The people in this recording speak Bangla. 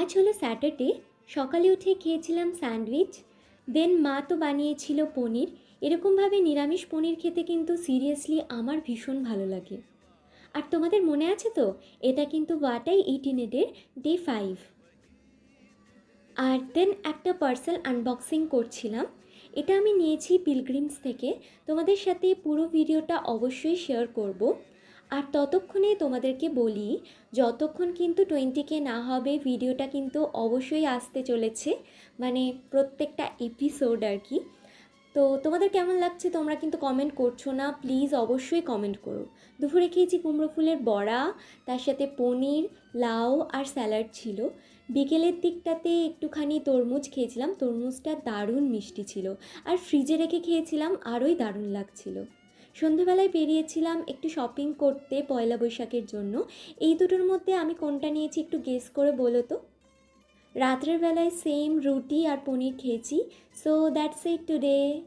আজ হলো স্যাটারডে। সকালে উঠে খেয়েছিলাম স্যান্ডউইচ, দেন মা তো বানিয়েছিল পনির। এরকমভাবে নিরামিষ পনির খেতে কিন্তু সিরিয়াসলি আমার ভীষণ ভালো লাগে। আর তোমাদের মনে আছে তো, এটা কিন্তু ওয়াটাই ইটিনেটের ডে 5। আর দেন একটা পার্সেল আনবক্সিং করছিলাম। এটা আমি নিয়েছি পিলগ্রিমস থেকে। তোমাদের সাথে পুরো ভিডিওটা অবশ্যই শেয়ার করব। আর ততক্ষণে তোমাদেরকে বলি, যতক্ষণ কিন্তু 20K না হবে ভিডিওটা কিন্তু অবশ্যই আসতে চলেছে, মানে প্রত্যেকটা এপিসোড আর কি। তো তোমাদের কেমন লাগছে তোমরা কিন্তু কমেন্ট করছো না, প্লিজ অবশ্যই কমেন্ট করো। দুপুরে খেয়েছি কুমড়ো ফুলের বড়া, তার সাথে পনির, লাউ আর স্যালাড ছিল। বিকেলের দিকটাতে একটুখানি তরমুজ খেয়েছিলাম, তরমুজটা দারুণ মিষ্টি ছিল। আর ফ্রিজে রেখে খেয়েছিলাম, আরোই দারুণ লাগছিল। সন্ধেবেলায় বেরিয়েছিলাম একটু শপিং করতে পয়লা বৈশাখের জন্য। এই দুটোর মধ্যে আমি কোনটা নিয়েছি একটু গেস করে বলো তো। রাত্রের বেলায় সেম রুটি আর পনির খেয়েছি। So that's it today.